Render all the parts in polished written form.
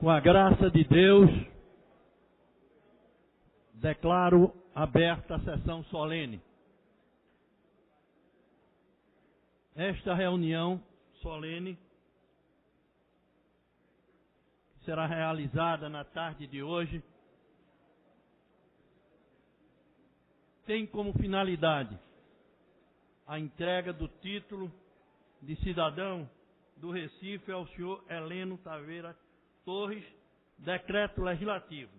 Com a graça de Deus, declaro aberta a sessão solene. Esta reunião solene será realizada na tarde de hoje, tem como finalidade a entrega do título de cidadão do Recife ao senhor Heleno Taveira Torres, decreto legislativo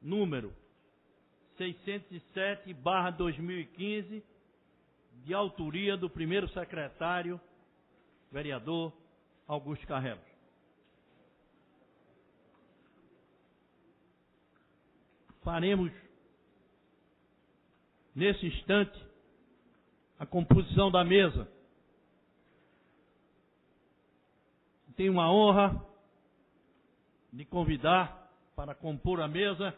número 607/2015, de autoria do primeiro secretário, vereador Augusto Carrelos. Faremos, nesse instante, a composição da mesa. Tenho a honra de convidar para compor a mesa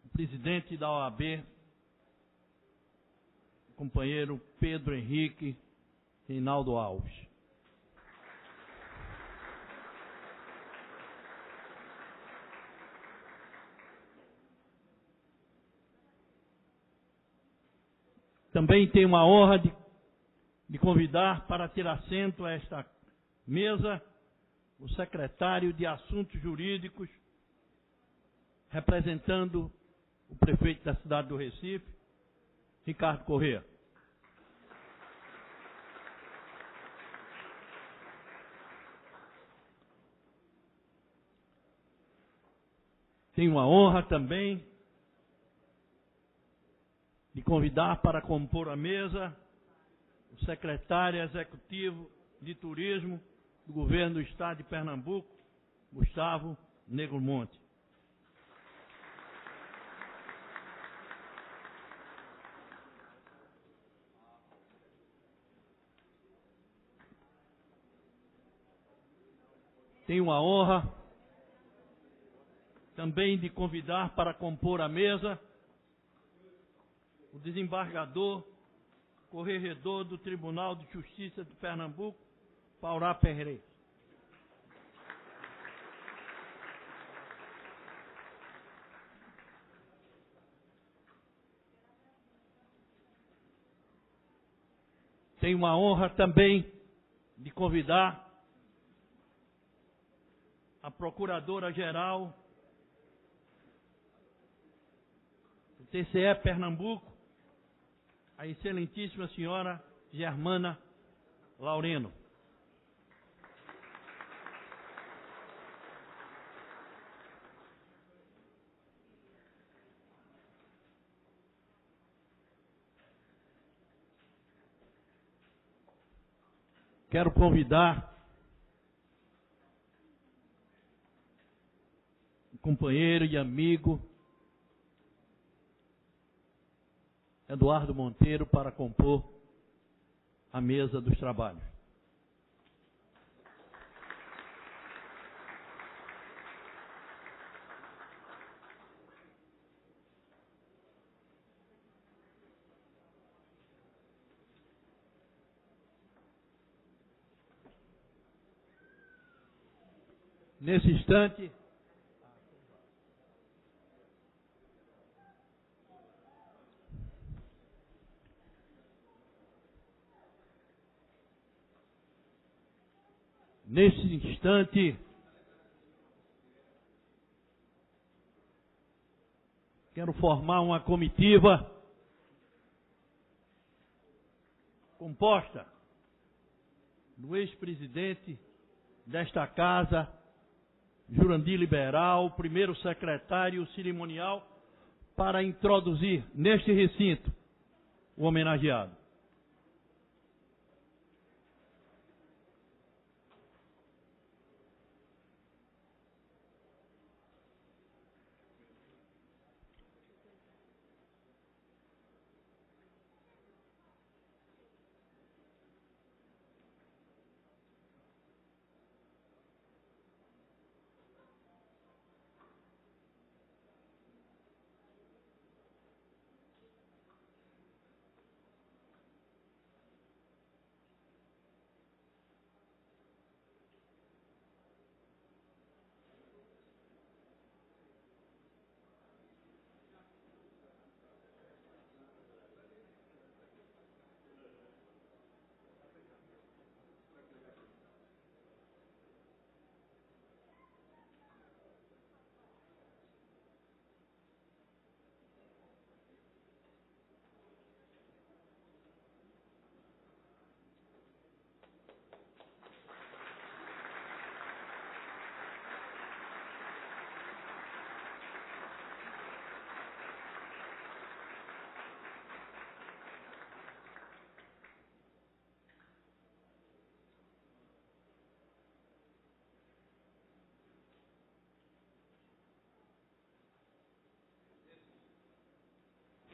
o presidente da OAB, o companheiro Pedro Henrique Reinaldo Alves. Também tenho a honra de convidar para ter assento a esta mesa o secretário de Assuntos Jurídicos, representando o prefeito da cidade do Recife, Ricardo Corrêa. Tenho a honra também de convidar para compor a mesa o secretário executivo de Turismo do Governo do Estado de Pernambuco, Gustavo Negro Monte. Tenho a honra também de convidar para compor a mesa o desembargador, corregedor do Tribunal de Justiça de Pernambuco, Paurá Pereira. Tenho a honra também de convidar a Procuradora-Geral do TCE Pernambuco, a excelentíssima senhora Germana Laureno. Quero convidar o companheiro e amigo Eduardo Monteiro para compor a mesa dos trabalhos. Nesse instante, quero formar uma comitiva composta do ex-presidente desta casa, Jurandir Liberal, primeiro secretário cerimonial, para introduzir neste recinto o homenageado.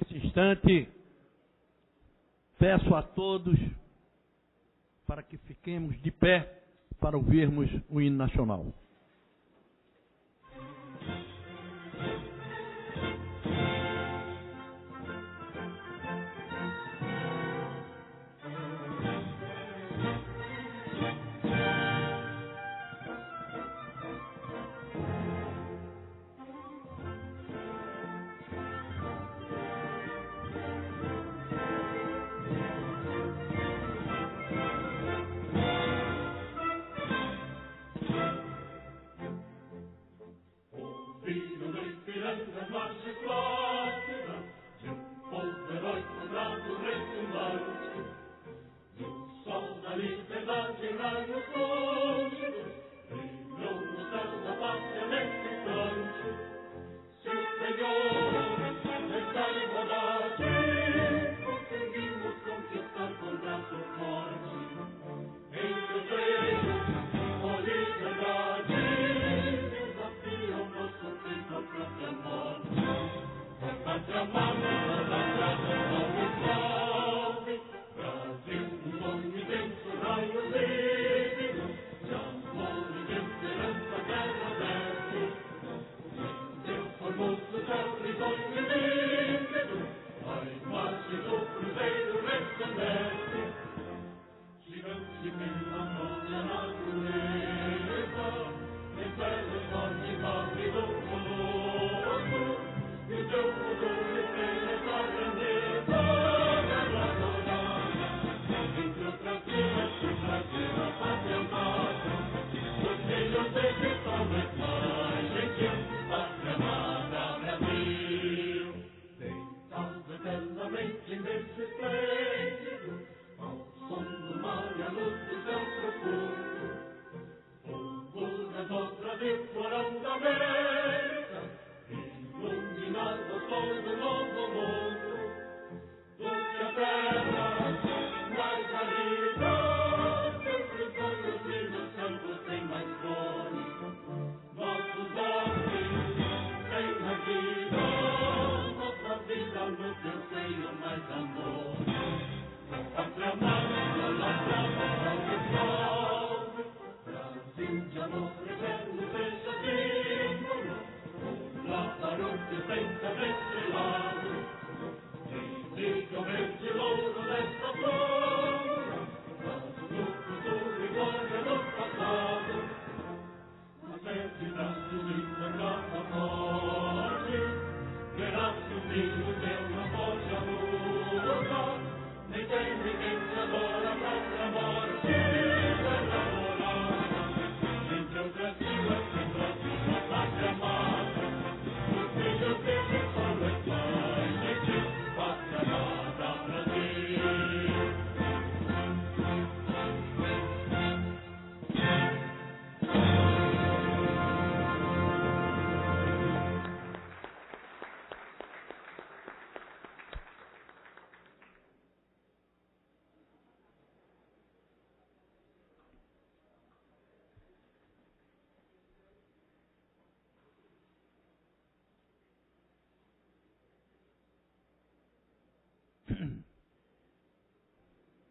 Nesse instante, peço a todos para que fiquemos de pé para ouvirmos o hino nacional.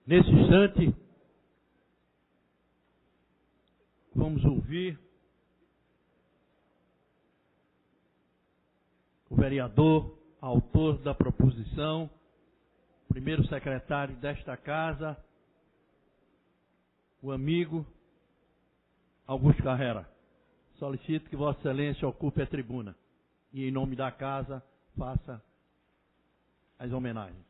Nesse instante, vamos ouvir o vereador, autor da proposição, primeiro secretário desta casa, o amigo Augusto Carrera. Solicito que Vossa Excelência ocupe a tribuna e, em nome da casa, faça as homenagens.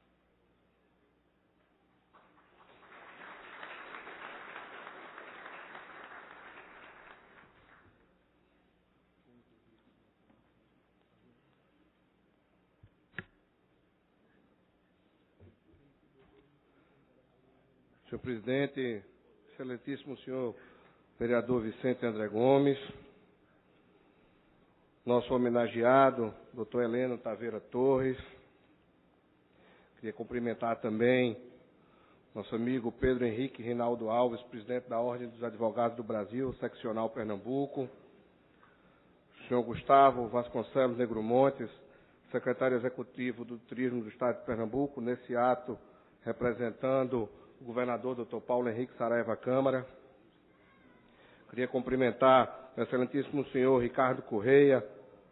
Senhor presidente, excelentíssimo senhor vereador Vicente André Gomes, nosso homenageado, doutor Heleno Taveira Torres, queria cumprimentar também nosso amigo Pedro Henrique Rinaldo Alves, presidente da Ordem dos Advogados do Brasil, seccional Pernambuco, o senhor Gustavo Vasconcelos Negromontes, secretário executivo do Turismo do Estado de Pernambuco, nesse ato representando o governador Dr. Paulo Henrique Saraiva Câmara. Queria cumprimentar o excelentíssimo senhor Ricardo Correia,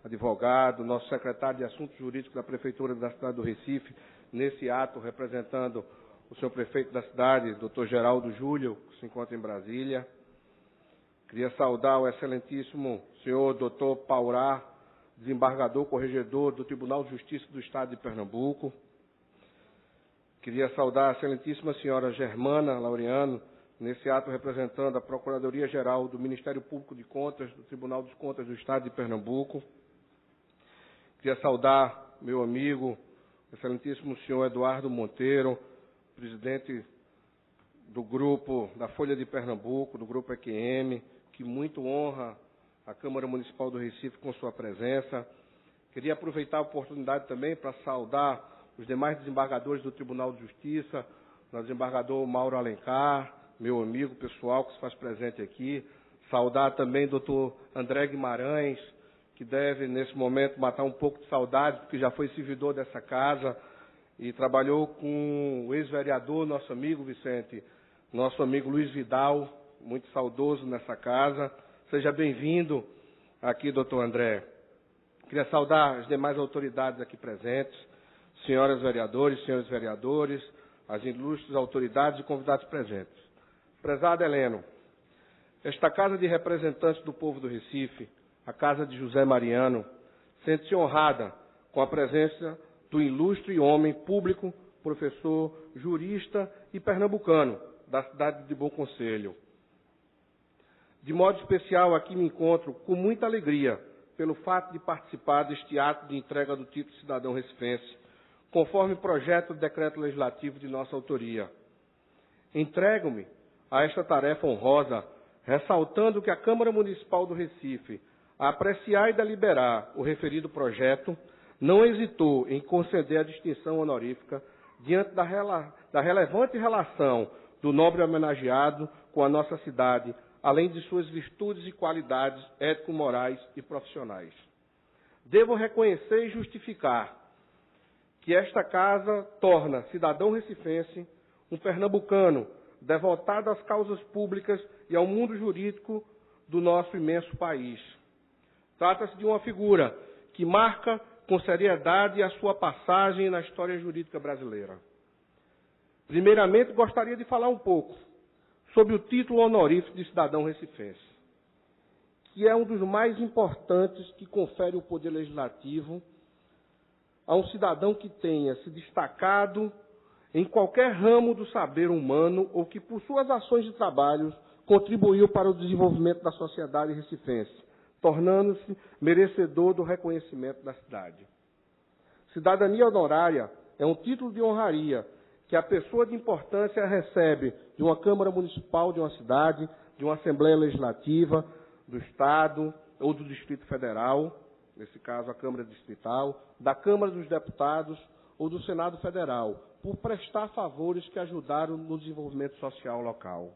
advogado, nosso secretário de Assuntos Jurídicos da Prefeitura da cidade do Recife, nesse ato representando o senhor prefeito da cidade, Dr. Geraldo Júlio, que se encontra em Brasília. Queria saudar o excelentíssimo senhor Dr. Paurá, desembargador corregedor do Tribunal de Justiça do Estado de Pernambuco. Queria saudar a excelentíssima senhora Germana Laureano, nesse ato representando a Procuradoria-Geral do Ministério Público de Contas, do Tribunal de Contas do Estado de Pernambuco. Queria saudar meu amigo, excelentíssimo senhor Eduardo Monteiro, presidente do grupo da Folha de Pernambuco, do grupo EQM, que muito honra a Câmara Municipal do Recife com sua presença. Queria aproveitar a oportunidade também para saudar os demais desembargadores do Tribunal de Justiça, o desembargador Mauro Alencar, meu amigo pessoal que se faz presente aqui. Saudar também o doutor André Guimarães, que deve, nesse momento, matar um pouco de saudade, porque já foi servidor dessa casa e trabalhou com o ex-vereador, nosso amigo Vicente, nosso amigo Luiz Vidal, muito saudoso nessa casa. Seja bem-vindo aqui, doutor André. Queria saudar as demais autoridades aqui presentes, senhoras vereadores, senhores vereadores, as ilustres autoridades e convidados presentes. Prezado Heleno, esta Casa de Representantes do Povo do Recife, a Casa de José Mariano, sente-se honrada com a presença do ilustre homem público, professor, jurista e pernambucano da cidade de Bom Conselho. De modo especial, aqui me encontro com muita alegria pelo fato de participar deste ato de entrega do título de cidadão recifense, conforme projeto de decreto legislativo de nossa autoria. Entrego-me a esta tarefa honrosa, ressaltando que a Câmara Municipal do Recife, a apreciar e deliberar o referido projeto, não hesitou em conceder a distinção honorífica diante da relevante relação do nobre homenageado com a nossa cidade, além de suas virtudes e qualidades ético-morais e profissionais. Devo reconhecer e justificar que esta casa torna cidadão recifense um pernambucano devotado às causas públicas e ao mundo jurídico do nosso imenso país. Trata-se de uma figura que marca com seriedade a sua passagem na história jurídica brasileira. Primeiramente, gostaria de falar um pouco sobre o título honorífico de cidadão recifense, que é um dos mais importantes que confere o Poder Legislativo a um cidadão que tenha se destacado em qualquer ramo do saber humano ou que, por suas ações de trabalho, contribuiu para o desenvolvimento da sociedade recifense, tornando-se merecedor do reconhecimento da cidade. Cidadania honorária é um título de honraria que a pessoa de importância recebe de uma Câmara Municipal de uma cidade, de uma Assembleia Legislativa, do Estado ou do Distrito Federal, nesse caso a Câmara Distrital, da Câmara dos Deputados ou do Senado Federal, por prestar favores que ajudaram no desenvolvimento social local.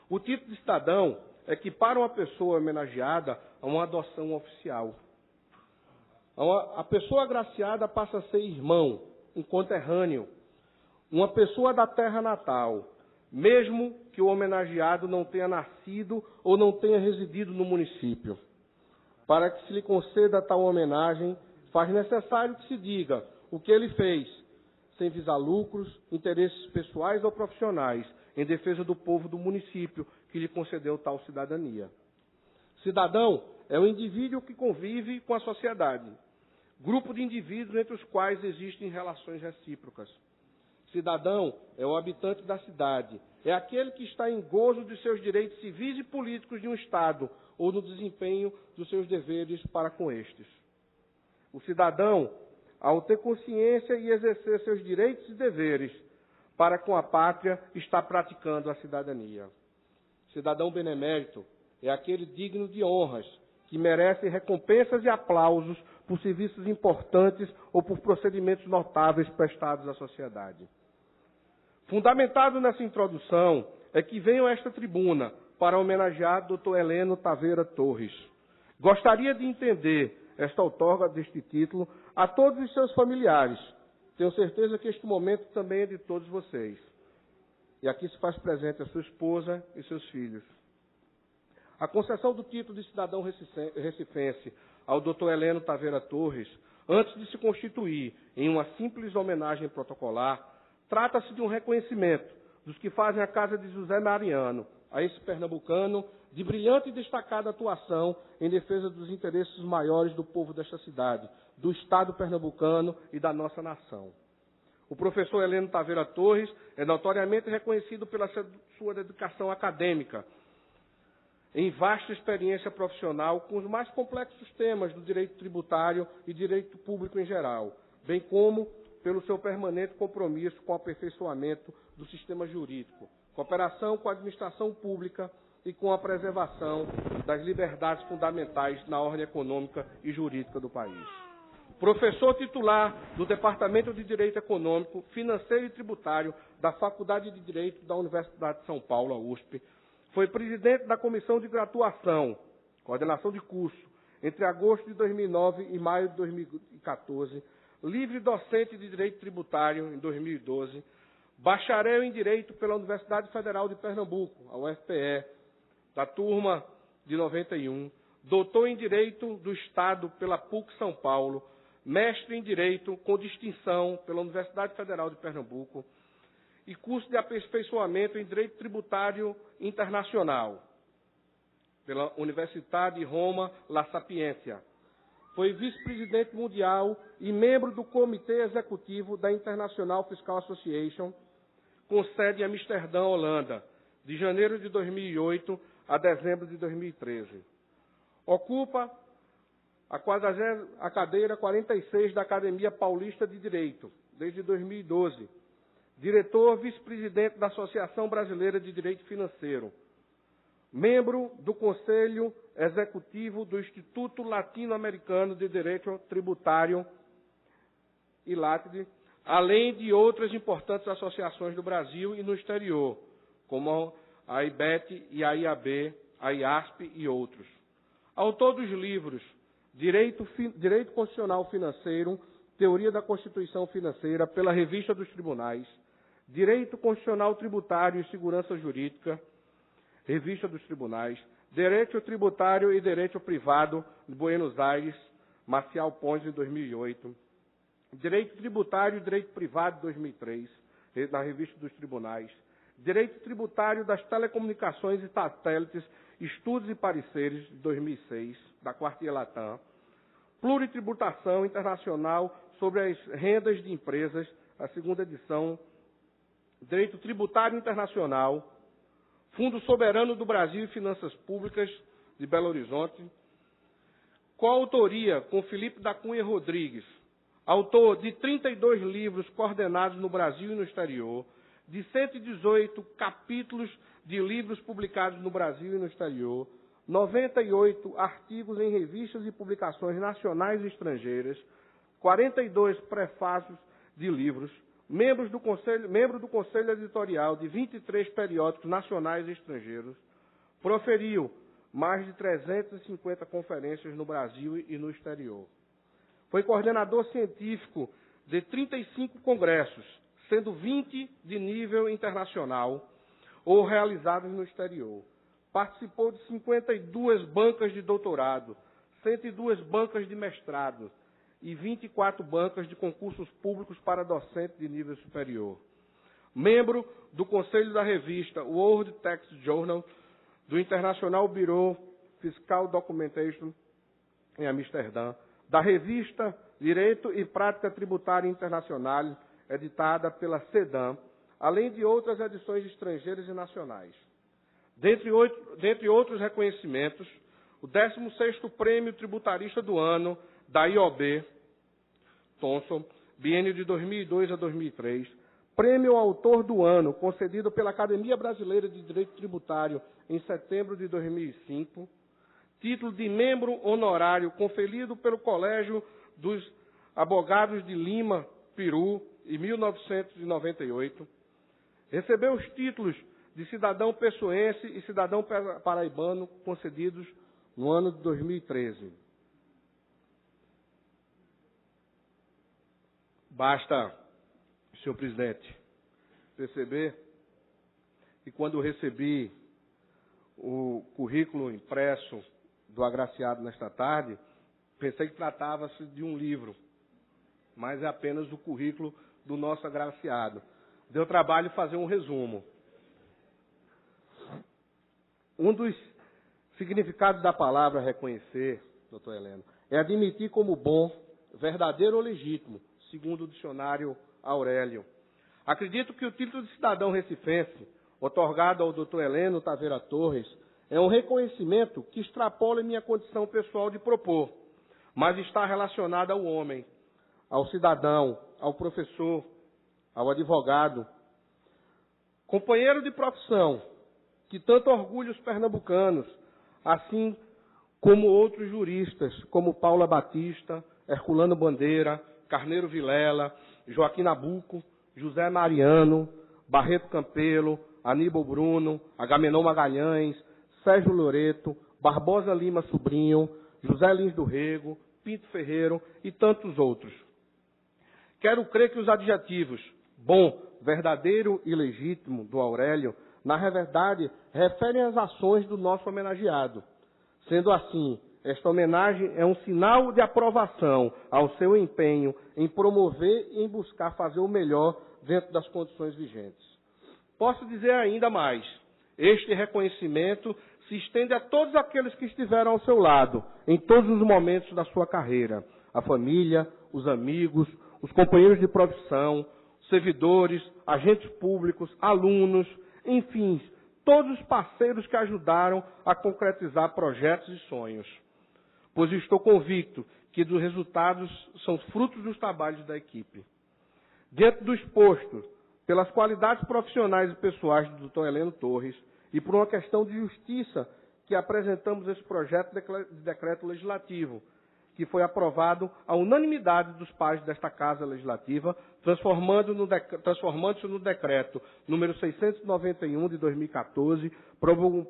O título de cidadão equipara uma pessoa homenageada a uma adoção oficial. A pessoa agraciada passa a ser irmão, um conterrâneo, uma pessoa da terra natal, mesmo que o homenageado não tenha nascido ou não tenha residido no município. Para que se lhe conceda tal homenagem, faz necessário que se diga o que ele fez, sem visar lucros, interesses pessoais ou profissionais, em defesa do povo do município que lhe concedeu tal cidadania. Cidadão é um indivíduo que convive com a sociedade, grupo de indivíduos entre os quais existem relações recíprocas. Cidadão é o habitante da cidade, é aquele que está em gozo de seus direitos civis e políticos de um Estado ou no desempenho dos seus deveres para com estes. O cidadão, ao ter consciência e exercer seus direitos e deveres para com a pátria, está praticando a cidadania. Cidadão benemérito é aquele digno de honras, que merece recompensas e aplausos por serviços importantes ou por procedimentos notáveis prestados à sociedade. Fundamentado nessa introdução é que venho a esta tribuna para homenagear Dr. Heleno Taveira Torres. Gostaria de entender esta outorga deste título A todos os seus familiares, tenho certeza que este momento também é de todos vocês. E aqui se faz presente a sua esposa e seus filhos. A concessão do título de cidadão recifense ao Dr. Heleno Taveira Torres, antes de se constituir em uma simples homenagem protocolar, trata-se de um reconhecimento dos que fazem a Casa de José Mariano, a esse pernambucano, de brilhante e destacada atuação em defesa dos interesses maiores do povo desta cidade, do Estado pernambucano e da nossa nação. O professor Heleno Taveira Torres é notoriamente reconhecido pela sua dedicação acadêmica, em vasta experiência profissional com os mais complexos temas do direito tributário e direito público em geral, bem como pelo seu permanente compromisso com o aperfeiçoamento do sistema jurídico, cooperação com a administração pública e com a preservação das liberdades fundamentais na ordem econômica e jurídica do país. Professor titular do Departamento de Direito Econômico, Financeiro e Tributário da Faculdade de Direito da Universidade de São Paulo, a USP, foi presidente da Comissão de Graduação, coordenação de curso, entre agosto de 2009 e maio de 2014, livre docente de Direito Tributário em 2012, bacharel em Direito pela Universidade Federal de Pernambuco, a UFPE, da turma de 91, doutor em Direito do Estado pela PUC São Paulo, mestre em Direito com distinção pela Universidade Federal de Pernambuco e curso de aperfeiçoamento em Direito Tributário Internacional pela Universidade de Roma La Sapienza. Foi vice-presidente mundial e membro do Comitê Executivo da International Fiscal Association, com sede em Amsterdã, Holanda, de janeiro de 2008 a dezembro de 2013. Ocupa a cadeira 46 da Academia Paulista de Direito, desde 2012. Diretor vice-presidente da Associação Brasileira de Direito Financeiro. Membro do Conselho Executivo do Instituto Latino-Americano de Direito Tributário, ILATD, além de outras importantes associações do Brasil e no exterior, como a IBET e a IAB, a IASP e outros. Autor dos livros Direito Constitucional Financeiro, Teoria da Constituição Financeira, pela Revista dos Tribunais, Direito Constitucional Tributário e Segurança Jurídica, Revista dos Tribunais, Direito Tributário e Direito Privado, de Buenos Aires, Marcial Pons, de 2008, Direito Tributário e Direito Privado, de 2003, na Revista dos Tribunais, Direito Tributário das Telecomunicações e Satélites, Estudos e Pareceres, de 2006, da Quartia Latam, Pluritributação Internacional sobre as Rendas de Empresas, a segunda edição, Direito Tributário Internacional, Fundo Soberano do Brasil e Finanças Públicas, de Belo Horizonte, coautoria com Felipe da Cunha Rodrigues, autor de 32 livros coordenados no Brasil e no exterior, de 118 capítulos de livros publicados no Brasil e no exterior, 98 artigos em revistas e publicações nacionais e estrangeiras, 42 prefácios de livros, membro do Conselho Editorial de 23 periódicos nacionais e estrangeiros, proferiu mais de 350 conferências no Brasil e no exterior. Foi coordenador científico de 35 congressos, sendo 20 de nível internacional ou realizados no exterior. Participou de 52 bancas de doutorado, 102 bancas de mestrado e 24 bancas de concursos públicos para docente de nível superior. Membro do Conselho da revista World Tax Journal, do International Bureau Fiscal Documentation, em Amsterdã, da revista Direito e Prática Tributária Internacional, editada pela CEDAM, além de outras edições estrangeiras e nacionais. Dentre outros reconhecimentos, o 16º Prêmio Tributarista do Ano da IOB, Thomson, biênio de 2002 a 2003, Prêmio Autor do Ano, concedido pela Academia Brasileira de Direito Tributário em setembro de 2005, título de membro honorário conferido pelo Colégio dos Advogados de Lima, Peru, em 1998, recebeu os títulos de cidadão pessoense e cidadão paraibano concedidos no ano de 2013. Basta, senhor presidente, perceber que quando eu recebi o currículo impresso do agraciado nesta tarde, pensei que tratava-se de um livro, mas é apenas o currículo do nosso agraciado. Deu trabalho fazer um resumo. Um dos significados da palavra reconhecer, doutor Heleno, é admitir como bom, verdadeiro ou legítimo, segundo o dicionário Aurélio. Acredito que o título de cidadão recifense, otorgado ao doutor Heleno Taveira Torres, é um reconhecimento que extrapola minha condição pessoal de propor, mas está relacionado ao homem, ao cidadão, ao professor, ao advogado, companheiro de profissão, que tanto orgulha os pernambucanos, assim como outros juristas, como Paula Batista, Herculano Bandeira, Carneiro Vilela, Joaquim Nabuco, José Mariano, Barreto Campelo, Aníbal Bruno, Agamenon Magalhães, Sérgio Loreto, Barbosa Lima Sobrinho, José Lins do Rego, Pinto Ferreiro e tantos outros. Quero crer que os adjetivos bom, verdadeiro e legítimo do Aurélio, na verdade, referem às ações do nosso homenageado. Sendo assim, esta homenagem é um sinal de aprovação ao seu empenho em promover e em buscar fazer o melhor dentro das condições vigentes. Posso dizer ainda mais, este reconhecimento se estende a todos aqueles que estiveram ao seu lado, em todos os momentos da sua carreira, a família, os amigos, os companheiros de profissão, servidores, agentes públicos, alunos, enfim, todos os parceiros que ajudaram a concretizar projetos e sonhos. Pois estou convicto que dos resultados são frutos dos trabalhos da equipe. Diante do exposto, pelas qualidades profissionais e pessoais do Dr. Heleno Torres e por uma questão de justiça que apresentamos esse projeto de decreto legislativo, que foi aprovado à unanimidade dos pares desta Casa Legislativa, transformando-se no decreto número 691 de 2014,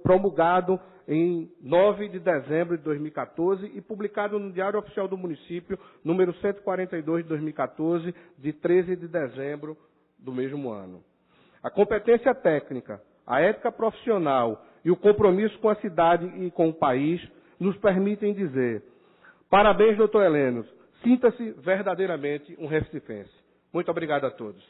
promulgado em 9 de dezembro de 2014 e publicado no Diário Oficial do Município, número 142 de 2014, de 13 de dezembro do mesmo ano. A competência técnica, a ética profissional e o compromisso com a cidade e com o país nos permitem dizer: parabéns, doutor Heleno. Sinta-se verdadeiramente um recifense. Muito obrigado a todos.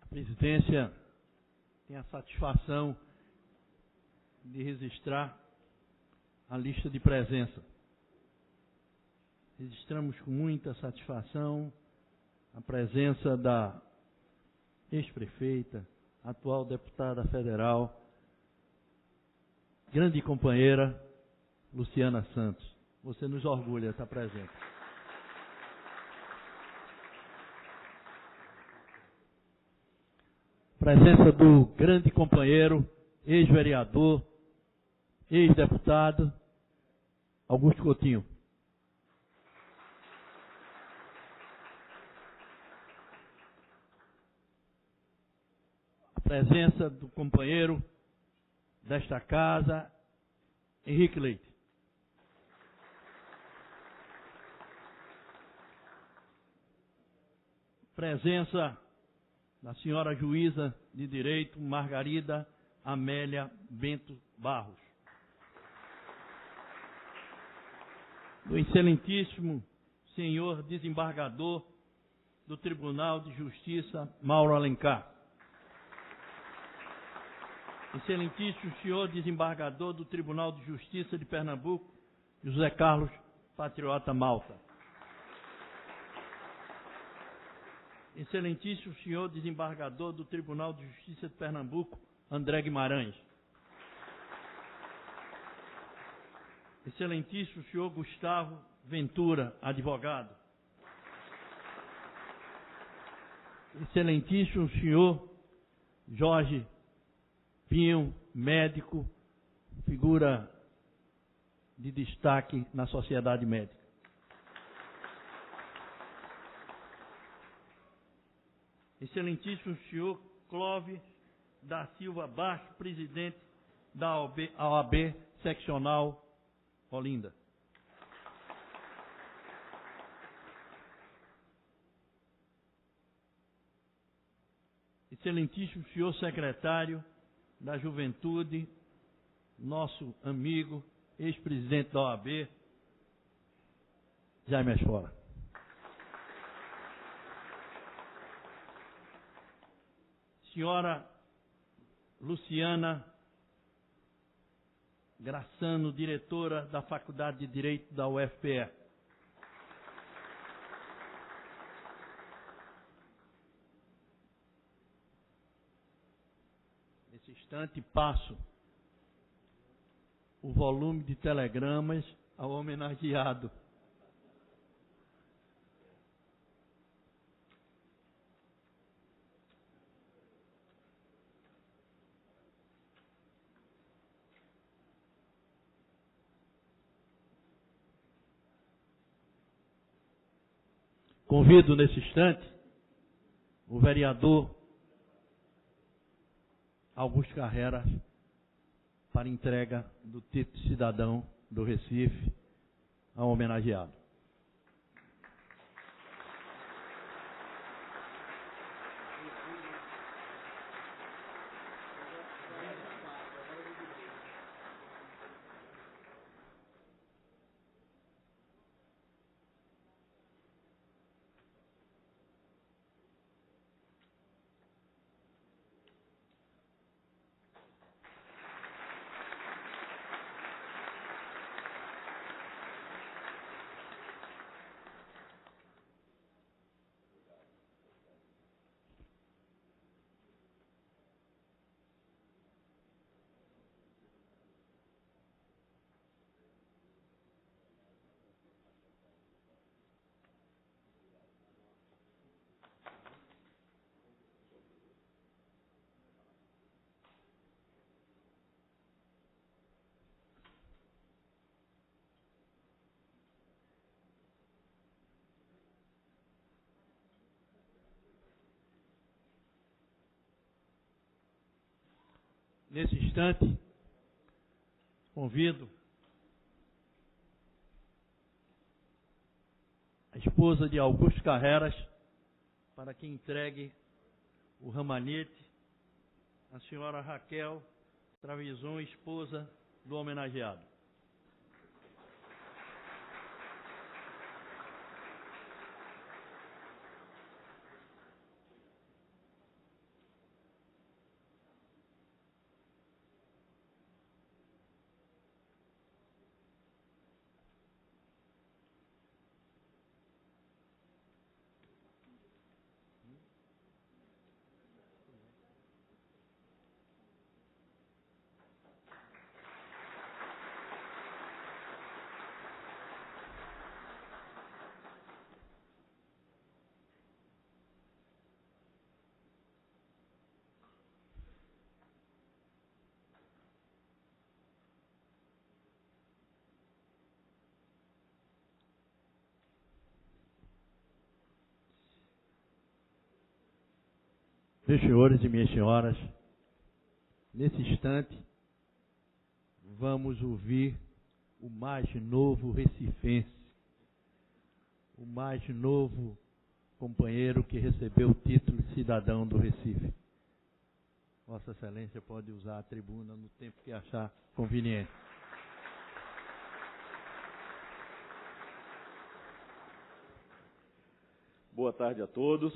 A presidência tem a satisfação de registrar a lista de presença. Registramos com muita satisfação a presença da ex-prefeita, atual deputada federal, grande companheira, Luciana Santos. Você nos orgulha estar presente. Presença do grande companheiro, ex-vereador, ex-deputado, Augusto Coutinho. A presença do companheiro desta casa, Henrique Leite. Presença da senhora juíza de direito Margarida Amélia Bento Barros. Do excelentíssimo senhor desembargador do Tribunal de Justiça Mauro Alencar. Excelentíssimo senhor desembargador do Tribunal de Justiça de Pernambuco, José Carlos Patriota Malta. Excelentíssimo senhor desembargador do Tribunal de Justiça de Pernambuco, André Guimarães. Excelentíssimo senhor Gustavo Ventura, advogado. Excelentíssimo senhor Jorge Pinho, médico, figura de destaque na sociedade médica. Excelentíssimo senhor Clóvis da Silva Baixo, presidente da OAB seccional Olinda. Excelentíssimo senhor secretário da Juventude, nosso amigo, ex-presidente da OAB, Jaime Asfora. Senhora Luciana Graçano, diretora da Faculdade de Direito da UFPE. Nesse instante passo o volume de telegramas ao homenageado. Convido nesse instante o vereador Augusto Carreras para entrega do título de cidadão do Recife ao homenageado. Nesse instante, convido a esposa de Augusto Carreras para que entregue o ramalhete à senhora Raquel Travison, esposa do homenageado. Meus senhores e minhas senhoras, nesse instante, vamos ouvir o mais novo recifense, o mais novo companheiro que recebeu o título de cidadão do Recife. Vossa Excelência pode usar a tribuna no tempo que achar conveniente. Boa tarde a todos.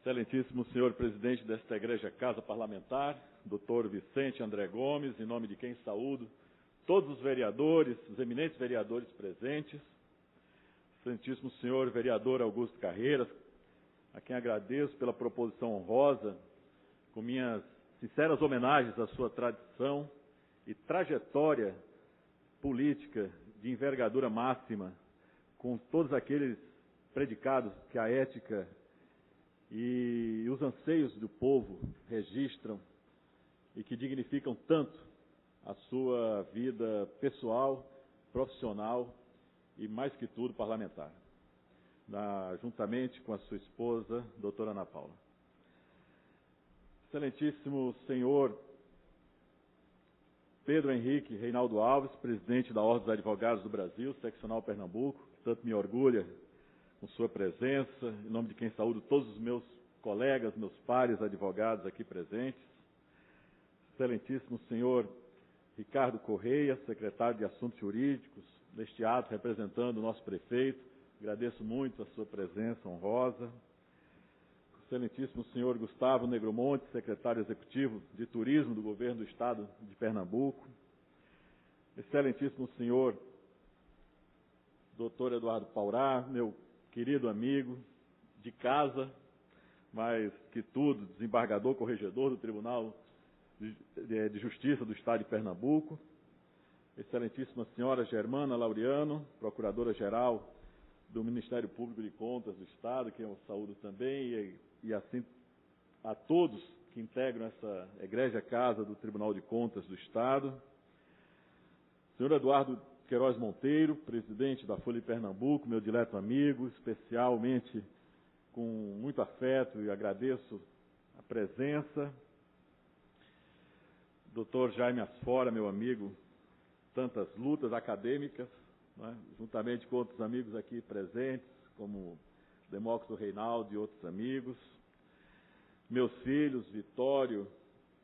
Excelentíssimo senhor presidente desta Igreja Casa Parlamentar, doutor Vicente André Gomes, em nome de quem saúdo todos os vereadores, os eminentes vereadores presentes, excelentíssimo senhor vereador Augusto Carreiras, a quem agradeço pela proposição honrosa, com minhas sinceras homenagens à sua tradição e trajetória política de envergadura máxima, com todos aqueles predicados que a ética e os anseios do povo registram e que dignificam tanto a sua vida pessoal, profissional e, mais que tudo, parlamentar, juntamente com a sua esposa, doutora Ana Paula. Excelentíssimo senhor Pedro Henrique Reinaldo Alves, presidente da Ordem dos Advogados do Brasil, seccional Pernambuco, que tanto me orgulha com sua presença, em nome de quem saúdo todos os meus colegas, meus pares advogados aqui presentes. Excelentíssimo senhor Ricardo Correia, secretário de Assuntos Jurídicos, neste ato representando o nosso prefeito, agradeço muito a sua presença honrosa. Excelentíssimo senhor Gustavo Negromonte, secretário executivo de Turismo do Governo do Estado de Pernambuco. Excelentíssimo senhor Dr. Eduardo Paurá, meu querido amigo de casa, mais que tudo, desembargador corregedor do Tribunal de Justiça do Estado de Pernambuco. Excelentíssima senhora Germana Laureano, procuradora-geral do Ministério Público de Contas do Estado, que eu saúdo também, e assim a todos que integram essa egrégia casa do Tribunal de Contas do Estado. Senhor Eduardo Queiroz Monteiro, presidente da Folha de Pernambuco, meu dileto amigo, especialmente com muito afeto e agradeço a presença. Dr. Jaime Asfora, meu amigo, tantas lutas acadêmicas, né, juntamente com outros amigos aqui presentes, como Demócrito Reinaldo e outros amigos. Meus filhos, Vitório,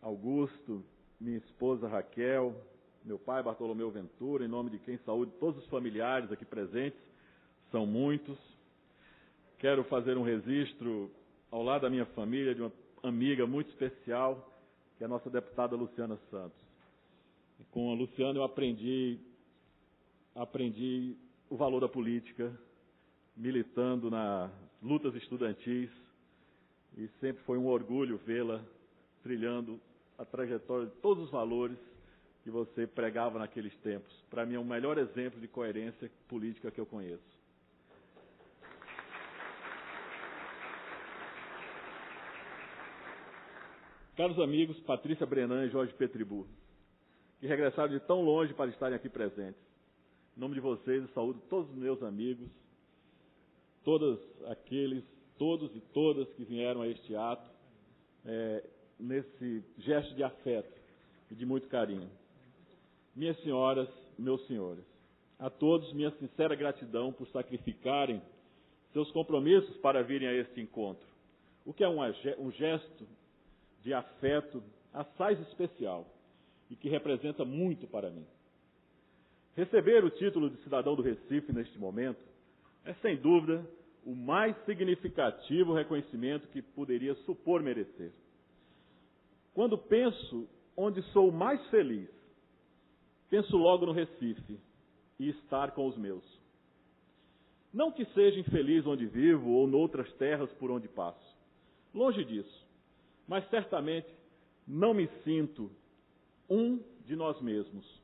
Augusto, minha esposa Raquel, meu pai Bartolomeu Ventura, em nome de quem saúde todos os familiares aqui presentes, são muitos. Quero fazer um registro ao lado da minha família, de uma amiga muito especial, que é a nossa deputada Luciana Santos. Com a Luciana eu aprendi o valor da política, militando nas lutas estudantis, e sempre foi um orgulho vê-la trilhando a trajetória de todos os valores que você pregava naqueles tempos. Para mim é o melhor exemplo de coerência política que eu conheço. Caros amigos, Patrícia Brenan e Jorge Petribu, que regressaram de tão longe para estarem aqui presentes. Em nome de vocês, eu saúdo todos os meus amigos, todos e todas que vieram a este ato, nesse gesto de afeto e de muito carinho. Minhas senhoras, meus senhores, a todos minha sincera gratidão por sacrificarem seus compromissos para virem a este encontro, o que é um gesto de afeto assaz especial e que representa muito para mim. Receber o título de cidadão do Recife neste momento é, sem dúvida, o mais significativo reconhecimento que poderia supor merecer. Quando penso onde sou mais feliz, penso logo no Recife e estar com os meus. Não que seja infeliz onde vivo ou noutras terras por onde passo. Longe disso. Mas certamente não me sinto um de nós mesmos.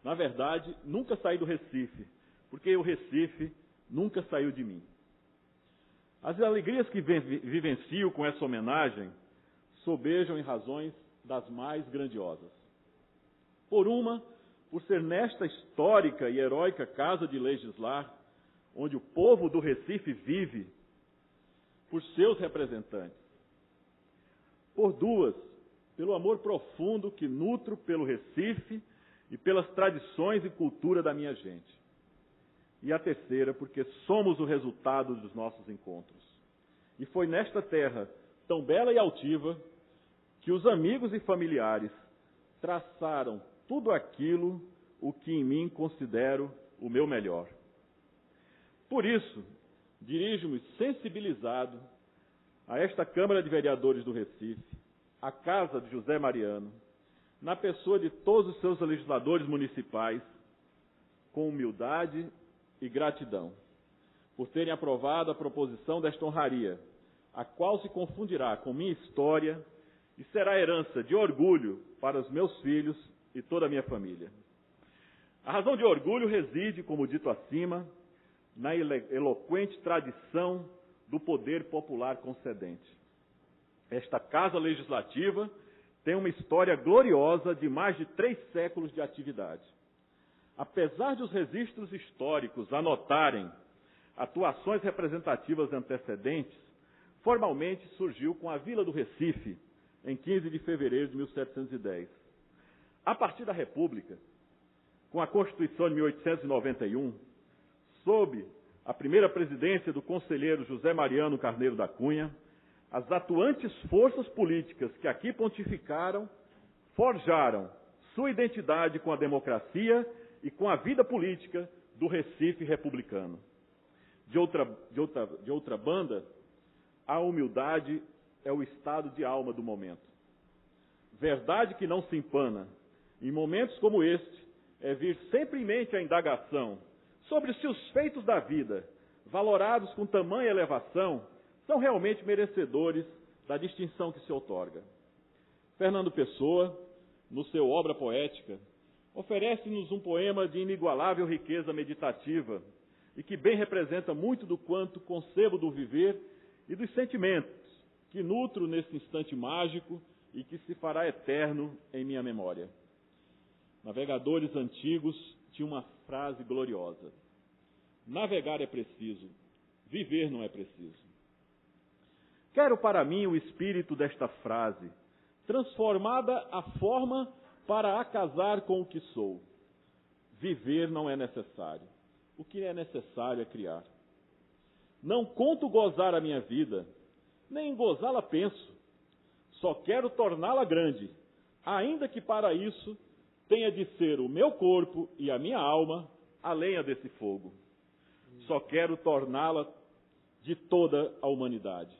Na verdade, nunca saí do Recife, porque o Recife nunca saiu de mim. As alegrias que vivencio com essa homenagem sobejam em razões das mais grandiosas. Por ser nesta histórica e heróica Casa de Legislar, onde o povo do Recife vive, por seus representantes. Por duas, pelo amor profundo que nutro pelo Recife e pelas tradições e cultura da minha gente. E a terceira, porque somos o resultado dos nossos encontros. E foi nesta terra, tão bela e altiva, que os amigos e familiares traçaram tudo aquilo o que em mim considero o meu melhor. Por isso, dirijo-me sensibilizado a esta Câmara de Vereadores do Recife, a Casa de José Mariano, na pessoa de todos os seus legisladores municipais, com humildade e gratidão, por terem aprovado a proposição desta honraria, a qual se confundirá com minha história e será herança de orgulho para os meus filhos e toda a minha família. A razão de orgulho reside, como dito acima, na eloquente tradição do poder popular concedente. esta Casa Legislativa tem uma história gloriosa de mais de 3 séculos de atividade. Apesar de os registros históricos anotarem atuações representativas antecedentes, formalmente surgiu com a Vila do Recife, em 15 de fevereiro de 1710. A partir da República, com a Constituição de 1891, sob a primeira presidência do conselheiro José Mariano Carneiro da Cunha, as atuantes forças políticas que aqui pontificaram forjaram sua identidade com a democracia e com a vida política do Recife republicano. De outra banda, a humildade é o estado de alma do momento. Verdade que não se empana. Em momentos como este, é vir sempre em mente a indagação sobre se os feitos da vida, valorados com tamanha elevação, são realmente merecedores da distinção que se outorga. Fernando Pessoa, no seu Obra Poética, oferece-nos um poema de inigualável riqueza meditativa e que bem representa muito do quanto concebo do viver e dos sentimentos que nutro nesse instante mágico e que se fará eterno em minha memória. Navegadores antigos tinham uma frase gloriosa: navegar é preciso, viver não é preciso. Quero para mim o espírito desta frase, transformada a forma para acasar com o que sou. Viver não é necessário. O que é necessário é criar. Não conto gozar a minha vida, nem em gozá-la penso. Só quero torná-la grande, ainda que para isso tenha de ser o meu corpo e a minha alma a lenha desse fogo. Só quero torná-la de toda a humanidade,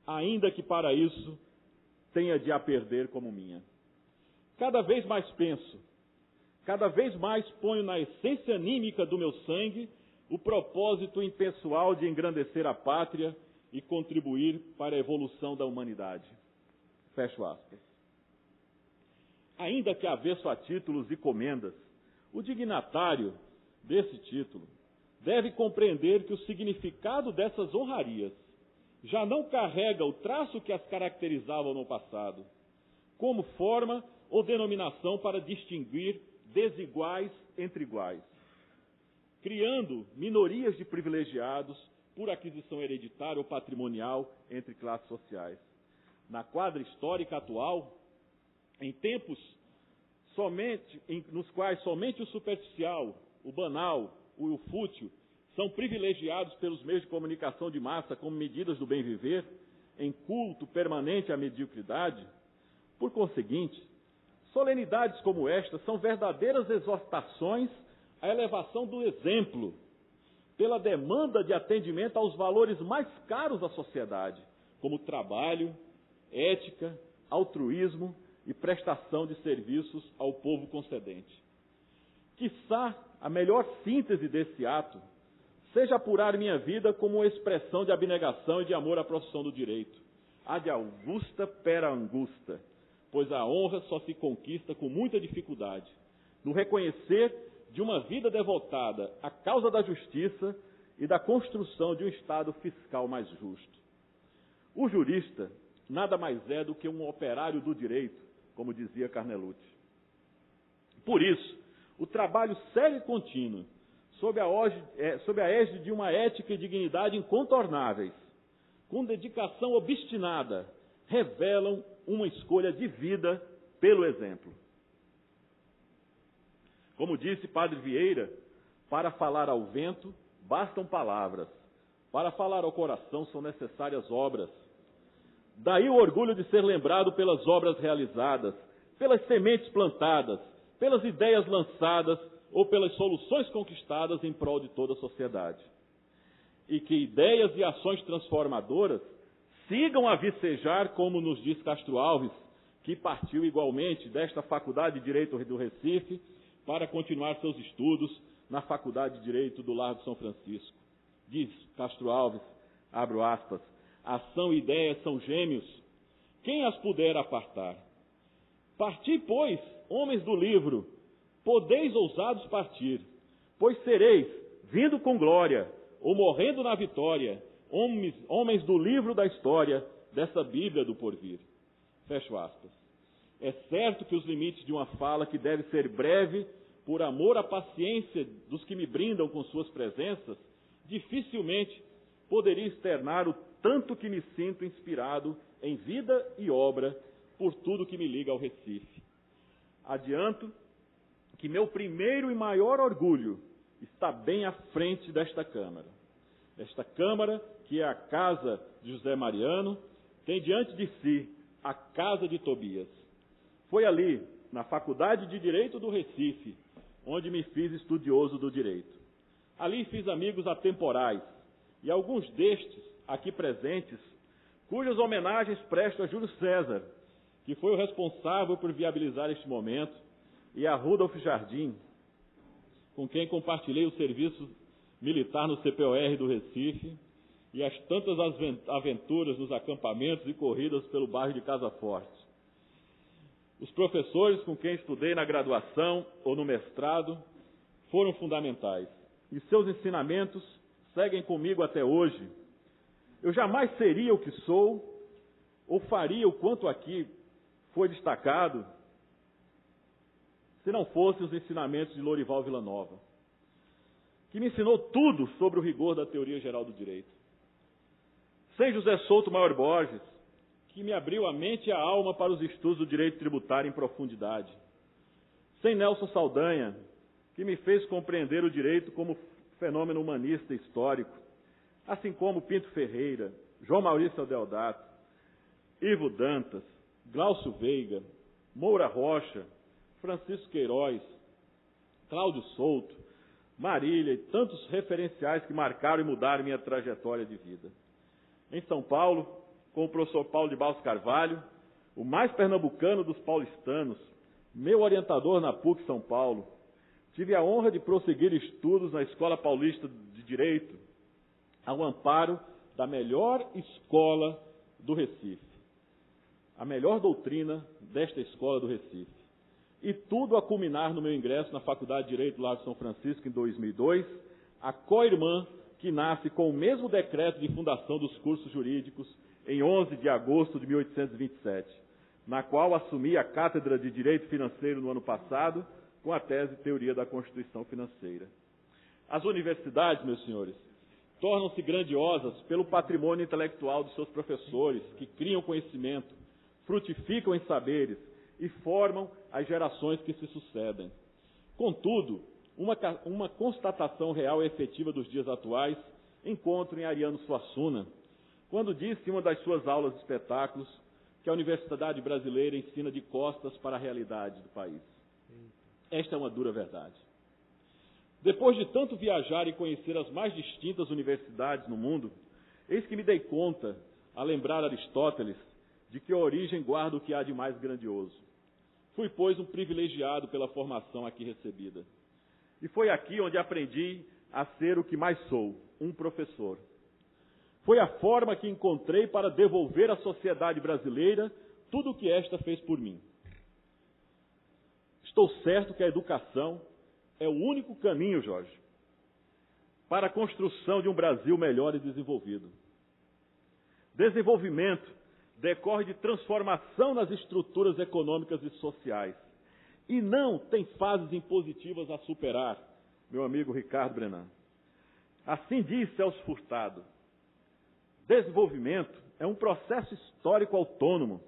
ainda que para isso tenha de a perder como minha. Cada vez mais penso, cada vez mais ponho na essência anímica do meu sangue o propósito impessoal de engrandecer a pátria e contribuir para a evolução da humanidade. Fecho aspas. Ainda que avesso a títulos e comendas, o dignatário desse título deve compreender que o significado dessas honrarias já não carrega o traço que as caracterizava no passado, como forma ou denominação para distinguir desiguais entre iguais, criando minorias de privilegiados por aquisição hereditária ou patrimonial entre classes sociais. Na quadra histórica atual, em tempos nos quais somente o superficial, o banal, o fútil são privilegiados pelos meios de comunicação de massa como medidas do bem viver, em culto permanente à mediocridade, por conseguinte, solenidades como esta são verdadeiras exortações à elevação do exemplo, pela demanda de atendimento aos valores mais caros da sociedade, como trabalho, ética, altruísmo e prestação de serviços ao povo concedente. Quiçá a melhor síntese desse ato seja apurar minha vida como uma expressão de abnegação e de amor à profissão do direito, ad augusta per angusta, pois a honra só se conquista com muita dificuldade, no reconhecer de uma vida devotada à causa da justiça e da construção de um Estado fiscal mais justo. O jurista nada mais é do que um operário do direito, como dizia Carnelucci. Por isso, o trabalho sério e contínuo, sob a égide de uma ética e dignidade incontornáveis, com dedicação obstinada, revelam uma escolha de vida pelo exemplo. Como disse Padre Vieira, para falar ao vento bastam palavras, para falar ao coração são necessárias obras. Daí o orgulho de ser lembrado pelas obras realizadas, pelas sementes plantadas, pelas ideias lançadas ou pelas soluções conquistadas em prol de toda a sociedade. E que ideias e ações transformadoras sigam a vicejar, como nos diz Castro Alves, que partiu igualmente desta Faculdade de Direito do Recife para continuar seus estudos na Faculdade de Direito do Largo São Francisco. Diz Castro Alves, abro aspas, ação e ideias são gêmeos, quem as puder apartar? Parti, pois, homens do livro, podeis ousados partir, pois sereis, vindo com glória, ou morrendo na vitória, homens do livro da história, dessa Bíblia do porvir. Fecho aspas. É certo que os limites de uma fala que deve ser breve, por amor à paciência dos que me brindam com suas presenças, dificilmente poderia externar o tanto que me sinto inspirado em vida e obra por tudo que me liga ao Recife. Adianto que meu primeiro e maior orgulho está bem à frente desta Câmara. Esta Câmara, que é a casa de José Mariano, tem diante de si a casa de Tobias. Foi ali, na Faculdade de Direito do Recife, onde me fiz estudioso do direito. Ali fiz amigos atemporais, e alguns destes, aqui presentes, cujas homenagens presto a Júlio César, que foi o responsável por viabilizar este momento, e a Rudolf Jardim, com quem compartilhei o serviço militar no CPOR do Recife, e as tantas aventuras nos acampamentos e corridas pelo bairro de Casa Forte. Os professores com quem estudei na graduação ou no mestrado foram fundamentais, e seus ensinamentos seguem comigo até hoje. Eu jamais seria o que sou, ou faria o quanto aqui foi destacado, se não fossem os ensinamentos de Lorival Villanova, que me ensinou tudo sobre o rigor da teoria geral do direito. Sem José Souto Maior Borges, que me abriu a mente e a alma para os estudos do direito tributário em profundidade. Sem Nelson Saldanha, que me fez compreender o direito como fenômeno humanista histórico, assim como Pinto Ferreira, João Maurício Adeodato, Ivo Dantas, Glaucio Veiga, Moura Rocha, Francisco Queiroz, Cláudio Souto, Marília e tantos referenciais que marcaram e mudaram minha trajetória de vida. Em São Paulo, com o professor Paulo de Barros Carvalho, o mais pernambucano dos paulistanos, meu orientador na PUC São Paulo, tive a honra de prosseguir estudos na Escola Paulista de Direito, ao amparo da melhor escola do Recife, a melhor doutrina desta escola do Recife. E tudo a culminar no meu ingresso na Faculdade de Direito do Largo São Francisco em 2002, a co-irmã que nasce com o mesmo decreto de fundação dos cursos jurídicos em 11 de agosto de 1827, na qual assumi a cátedra de Direito Financeiro no ano passado, com a tese Teoria da Constituição Financeira. As universidades, meus senhores, tornam-se grandiosas pelo patrimônio intelectual dos seus professores, que criam conhecimento, frutificam em saberes e formam as gerações que se sucedem. Contudo, uma constatação real e efetiva dos dias atuais encontro em Ariano Suassuna, quando disse em uma das suas aulas de espetáculos que a Universidade Brasileira ensina de costas para a realidade do país. Esta é uma dura verdade. Depois de tanto viajar e conhecer as mais distintas universidades no mundo, eis que me dei conta, a lembrar Aristóteles, de que a origem guarda o que há de mais grandioso. Fui, pois, um privilegiado pela formação aqui recebida. E foi aqui onde aprendi a ser o que mais sou, um professor. Foi a forma que encontrei para devolver à sociedade brasileira tudo o que esta fez por mim. Estou certo que a educação é o único caminho, Jorge, para a construção de um Brasil melhor e desenvolvido. Desenvolvimento decorre de transformação nas estruturas econômicas e sociais. E não tem fases impositivas a superar, meu amigo Ricardo Brenan. Assim diz Celso Furtado. Desenvolvimento é um processo histórico autônomo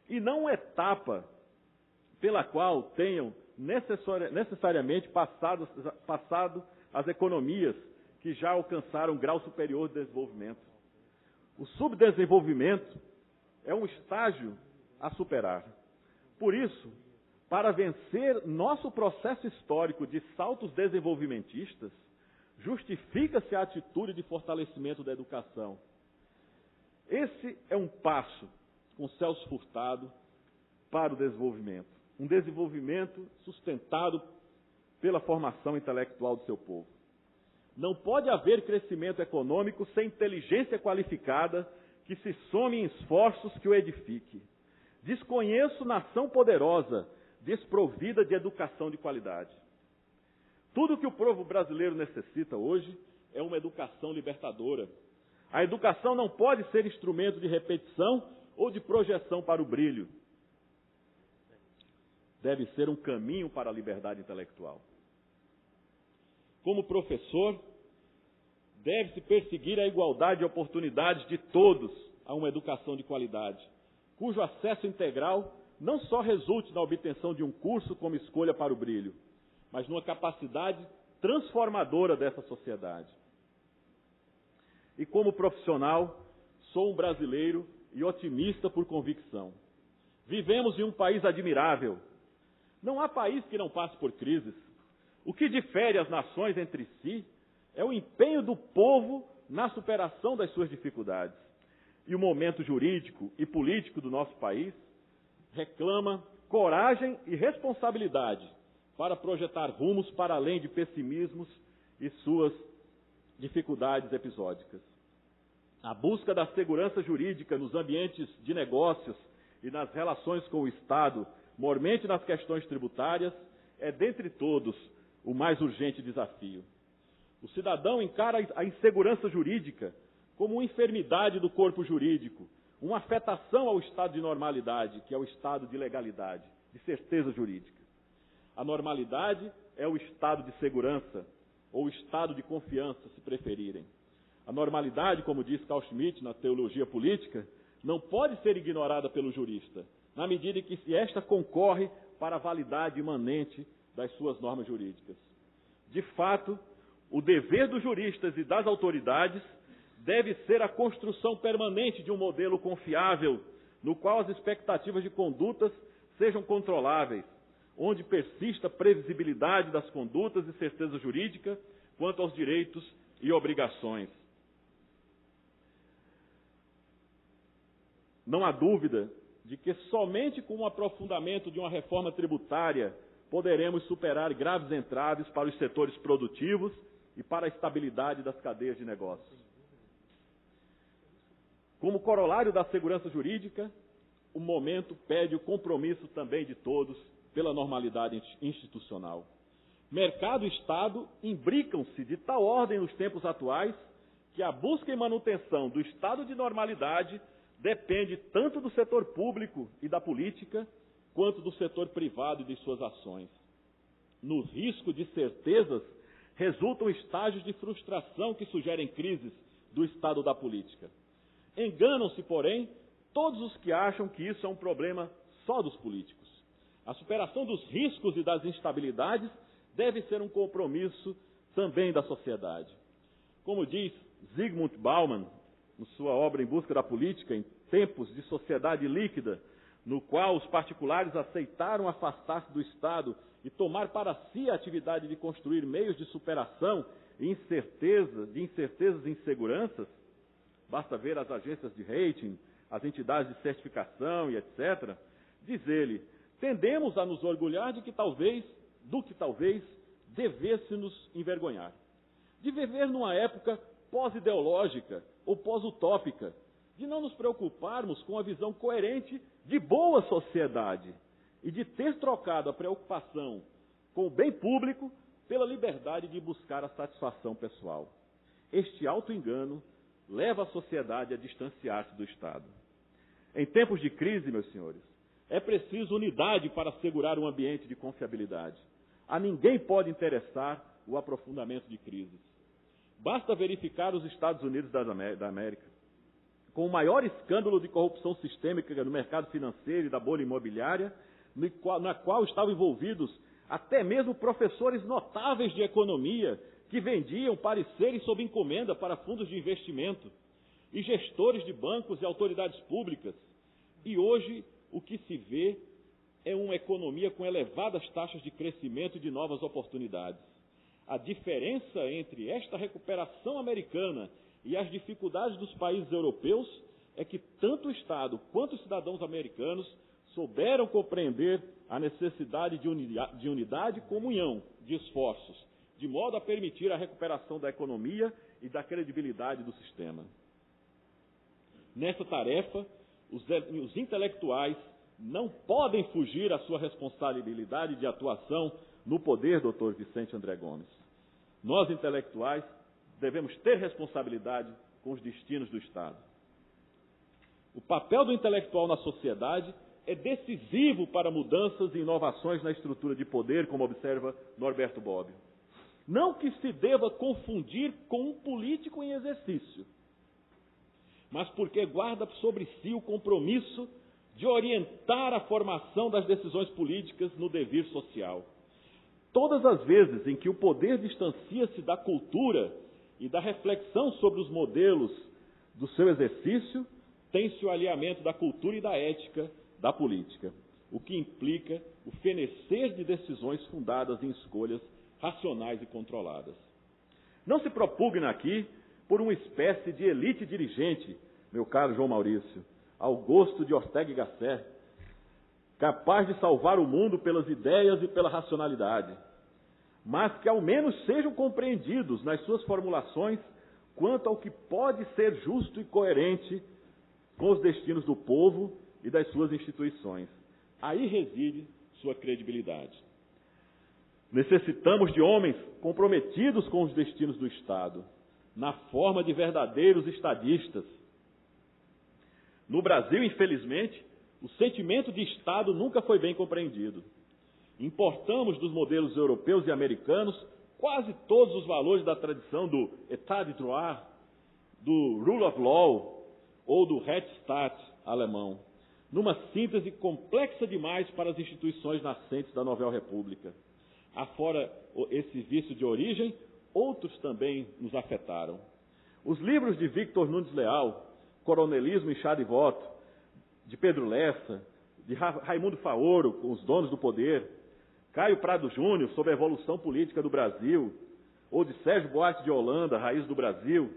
e não uma etapa pela qual tenham necessariamente passado as economias que já alcançaram um grau superior de desenvolvimento. O subdesenvolvimento é um estágio a superar. Por isso, para vencer nosso processo histórico de saltos desenvolvimentistas, justifica-se a atitude de fortalecimento da educação. Esse é um passo, com Celso Furtado, para o desenvolvimento. Um desenvolvimento sustentado pela formação intelectual do seu povo. Não pode haver crescimento econômico sem inteligência qualificada que se some em esforços que o edifique. Desconheço nação poderosa, desprovida de educação de qualidade. Tudo que o povo brasileiro necessita hoje é uma educação libertadora, A educação não pode ser instrumento de repetição ou de projeção para o brilho. Deve ser um caminho para a liberdade intelectual. Como professor, deve-se perseguir a igualdade de oportunidades de todos a uma educação de qualidade, cujo acesso integral não só resulte na obtenção de um curso como escolha para o brilho, mas numa capacidade transformadora dessa sociedade. E como profissional, sou um brasileiro e otimista por convicção. Vivemos em um país admirável. Não há país que não passe por crises. O que difere as nações entre si é o empenho do povo na superação das suas dificuldades. E o momento jurídico e político do nosso país reclama coragem e responsabilidade para projetar rumos para além de pessimismos e suas dificuldades episódicas. A busca da segurança jurídica nos ambientes de negócios e nas relações com o Estado, mormente nas questões tributárias, é, dentre todos, o mais urgente desafio. O cidadão encara a insegurança jurídica como uma enfermidade do corpo jurídico, uma afetação ao estado de normalidade, que é o estado de legalidade, de certeza jurídica. A normalidade é o estado de segurança, ou o estado de confiança, se preferirem. A normalidade, como diz Carl Schmitt na teologia política, não pode ser ignorada pelo jurista, na medida em que esta concorre para a validade imanente das suas normas jurídicas. De fato, o dever dos juristas e das autoridades deve ser a construção permanente de um modelo confiável, no qual as expectativas de condutas sejam controláveis, onde persista a previsibilidade das condutas e certeza jurídica quanto aos direitos e obrigações. Não há dúvida de que somente com o aprofundamento de uma reforma tributária poderemos superar graves entraves para os setores produtivos e para a estabilidade das cadeias de negócios. Como corolário da segurança jurídica, o momento pede o compromisso também de todos pela normalidade institucional. Mercado e Estado imbricam-se de tal ordem nos tempos atuais que a busca e manutenção do estado de normalidade depende tanto do setor público e da política, quanto do setor privado e de suas ações. No risco de certezas, resultam estágios de frustração que sugerem crises do estado da política. Enganam-se, porém, todos os que acham que isso é um problema só dos políticos. A superação dos riscos e das instabilidades deve ser um compromisso também da sociedade. Como diz Zygmunt Bauman, em sua obra Em Busca da Política, em tempos de sociedade líquida, no qual os particulares aceitaram afastar-se do Estado e tomar para si a atividade de construir meios de superação e de incertezas e inseguranças, basta ver as agências de rating, as entidades de certificação e etc., diz ele, tendemos a nos orgulhar do que talvez devesse nos envergonhar. De viver numa época pós-ideológica ou pós-utópica, de não nos preocuparmos com a visão coerente de boa sociedade e de ter trocado a preocupação com o bem público pela liberdade de buscar a satisfação pessoal. Este auto-engano leva a sociedade a distanciar-se do Estado. Em tempos de crise, meus senhores, é preciso unidade para assegurar um ambiente de confiabilidade. A ninguém pode interessar o aprofundamento de crises. Basta verificar os Estados Unidos da América, com o maior escândalo de corrupção sistêmica no mercado financeiro e da bolha imobiliária, na qual estavam envolvidos até mesmo professores notáveis de economia que vendiam pareceres sob encomenda para fundos de investimento e gestores de bancos e autoridades públicas. E hoje o que se vê é uma economia com elevadas taxas de crescimento e de novas oportunidades. A diferença entre esta recuperação americana e as dificuldades dos países europeus é que tanto o Estado quanto os cidadãos americanos souberam compreender a necessidade de unidade e comunhão de esforços, de modo a permitir a recuperação da economia e da credibilidade do sistema. Nessa tarefa, os intelectuais não podem fugir à sua responsabilidade de atuação no poder, Dr. Vicente André Gomes. Nós, intelectuais, devemos ter responsabilidade com os destinos do Estado. O papel do intelectual na sociedade é decisivo para mudanças e inovações na estrutura de poder, como observa Norberto Bobbio. Não que se deva confundir com um político em exercício, mas porque guarda sobre si o compromisso de orientar a formação das decisões políticas no devir social. Todas as vezes em que o poder distancia-se da cultura e da reflexão sobre os modelos do seu exercício, tem-se o alinhamento da cultura e da ética da política, o que implica o fenecer de decisões fundadas em escolhas racionais e controladas. Não se propugna aqui por uma espécie de elite dirigente, meu caro João Maurício, ao gosto de Ortega y Gasset, capaz de salvar o mundo pelas ideias e pela racionalidade, mas que ao menos sejam compreendidos nas suas formulações quanto ao que pode ser justo e coerente com os destinos do povo e das suas instituições. Aí reside sua credibilidade. Necessitamos de homens comprometidos com os destinos do Estado, na forma de verdadeiros estadistas. No Brasil, infelizmente, o sentimento de Estado nunca foi bem compreendido. Importamos dos modelos europeus e americanos quase todos os valores da tradição do État de droit, do Rule of Law ou do Rechtsstaat alemão, numa síntese complexa demais para as instituições nascentes da Nova República. Afora esse vício de origem, outros também nos afetaram. Os livros de Victor Nunes Leal, Coronelismo e Chá de Voto, de Pedro Lessa, de Raimundo Faoro, com os donos do poder, Caio Prado Júnior, sobre a evolução política do Brasil, ou de Sérgio Buarque de Holanda, Raiz do Brasil,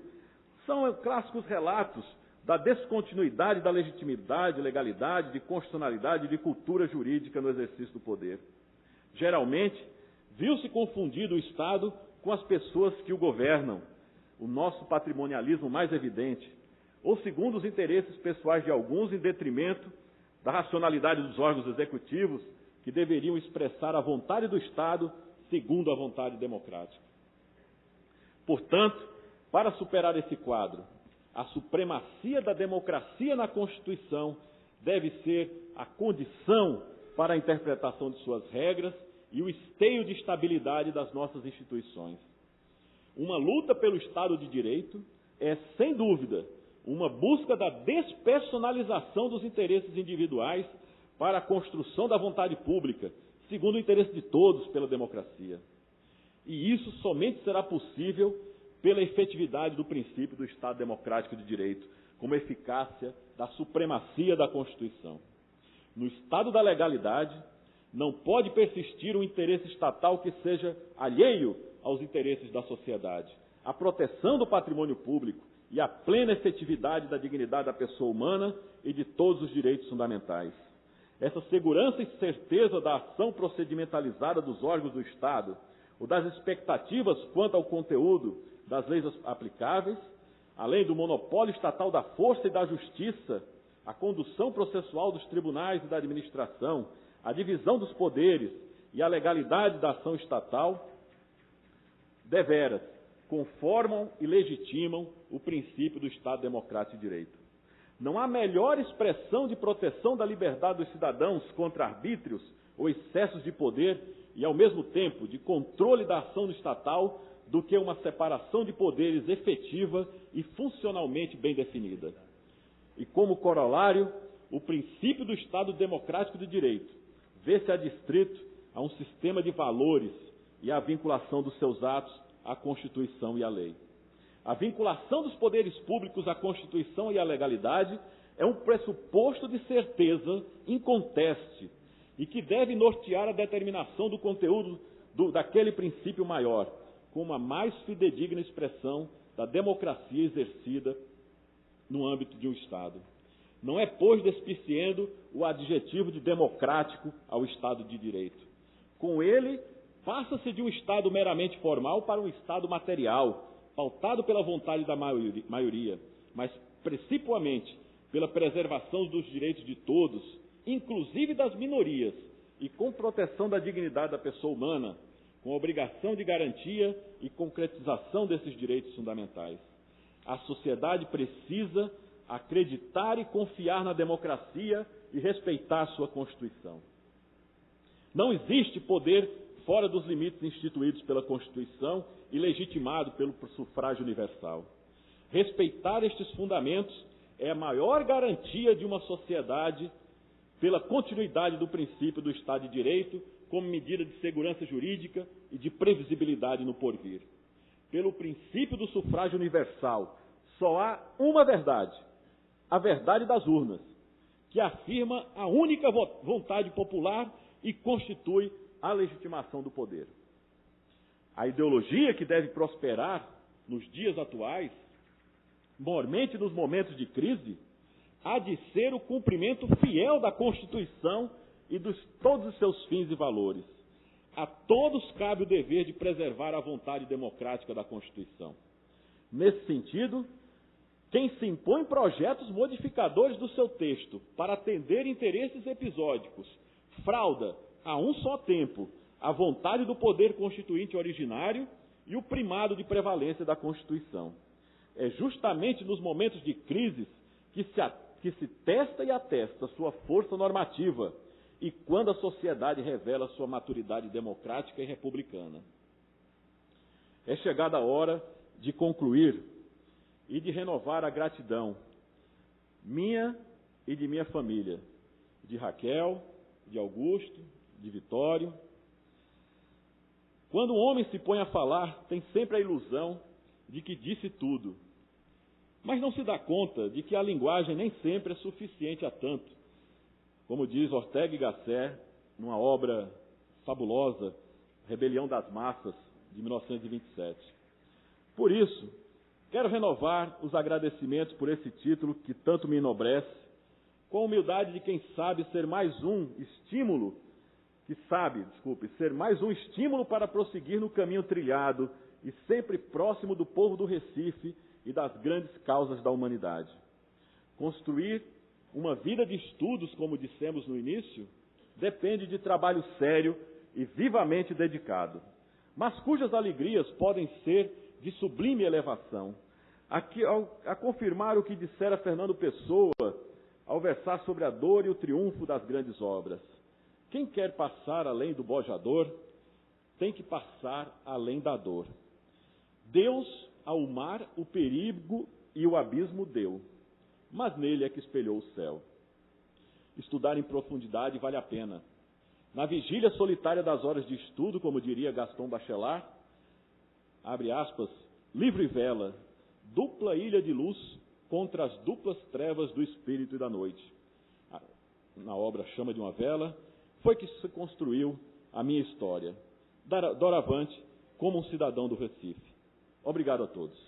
são clássicos relatos da descontinuidade da legitimidade, legalidade, de constitucionalidade e de cultura jurídica no exercício do poder. Geralmente, viu-se confundido o Estado com as pessoas que o governam, o nosso patrimonialismo mais evidente, ou segundo os interesses pessoais de alguns, em detrimento da racionalidade dos órgãos executivos, que deveriam expressar a vontade do Estado segundo a vontade democrática. Portanto, para superar esse quadro, a supremacia da democracia na Constituição deve ser a condição para a interpretação de suas regras e o esteio de estabilidade das nossas instituições. Uma luta pelo Estado de Direito é, sem dúvida, uma busca da despersonalização dos interesses individuais para a construção da vontade pública, segundo o interesse de todos pela democracia. E isso somente será possível pela efetividade do princípio do Estado Democrático de Direito, como eficácia da supremacia da Constituição. No Estado da legalidade, não pode persistir um interesse estatal que seja alheio aos interesses da sociedade. A proteção do patrimônio público e a plena efetividade da dignidade da pessoa humana e de todos os direitos fundamentais. Essa segurança e certeza da ação procedimentalizada dos órgãos do Estado, ou das expectativas quanto ao conteúdo das leis aplicáveis, além do monopólio estatal da força e da justiça, a condução processual dos tribunais e da administração, a divisão dos poderes e a legalidade da ação estatal, deveras conformam e legitimam o princípio do Estado Democrático de Direito. Não há melhor expressão de proteção da liberdade dos cidadãos contra arbítrios ou excessos de poder e, ao mesmo tempo, de controle da ação estatal do que uma separação de poderes efetiva e funcionalmente bem definida. E, como corolário, o princípio do Estado Democrático de Direito vê-se adstrito a um sistema de valores e a vinculação dos seus atos à Constituição e à lei. A vinculação dos poderes públicos à Constituição e à legalidade é um pressuposto de certeza inconteste e que deve nortear a determinação do conteúdo daquele princípio maior, como a mais fidedigna expressão da democracia exercida no âmbito de um Estado. Não é, pois, despiciendo o adjetivo de democrático ao Estado de Direito. Com ele, passa-se de um Estado meramente formal para um Estado material, pautado pela vontade da maioria, mas principalmente pela preservação dos direitos de todos, inclusive das minorias, e com proteção da dignidade da pessoa humana, com obrigação de garantia e concretização desses direitos fundamentais. A sociedade precisa acreditar e confiar na democracia e respeitar sua Constituição. Não existe poder fora dos limites instituídos pela Constituição e legitimado pelo sufrágio universal. Respeitar estes fundamentos é a maior garantia de uma sociedade pela continuidade do princípio do Estado de Direito como medida de segurança jurídica e de previsibilidade no porvir. Pelo princípio do sufrágio universal, só há uma verdade, a verdade das urnas, que afirma a única vontade popular e constitui a legitimação do poder. A ideologia que deve prosperar nos dias atuais, mormente nos momentos de crise, há de ser o cumprimento fiel da Constituição e de todos os seus fins e valores. A todos cabe o dever de preservar a vontade democrática da Constituição. Nesse sentido, quem se impõe projetos modificadores do seu texto para atender interesses episódicos, frauda a um só tempo a vontade do poder constituinte originário e o primado de prevalência da Constituição. É justamente nos momentos de crise que se testa e atesta sua força normativa e quando a sociedade revela sua maturidade democrática e republicana. É chegada a hora de concluir e de renovar a gratidão minha e de minha família, de Raquel, de Augusto, de Vitório. Quando um homem se põe a falar, tem sempre a ilusão de que disse tudo, mas não se dá conta de que a linguagem nem sempre é suficiente a tanto. Como diz Ortega y Gasset, numa obra fabulosa, Rebelião das Massas, de 1927. Por isso, quero renovar os agradecimentos por esse título que tanto me enobrece, com a humildade de quem sabe ser mais um estímulo, ser mais um estímulo para prosseguir no caminho trilhado e sempre próximo do povo do Recife e das grandes causas da humanidade. Construir uma vida de estudos, como dissemos no início, depende de trabalho sério e vivamente dedicado, mas cujas alegrias podem ser de sublime elevação. A confirmar o que dissera Fernando Pessoa ao versar sobre a dor e o triunfo das grandes obras. Quem quer passar além do bojador, tem que passar além da dor. Deus, ao mar, o perigo e o abismo deu, mas nele é que espelhou o céu. Estudar em profundidade vale a pena. Na vigília solitária das horas de estudo, como diria Gaston Bachelard, abre aspas, livro e vela, dupla ilha de luz contra as duplas trevas do espírito e da noite. Na obra Chama de uma Vela, foi que se construiu a minha história, doravante, como um cidadão do Recife. Obrigado a todos.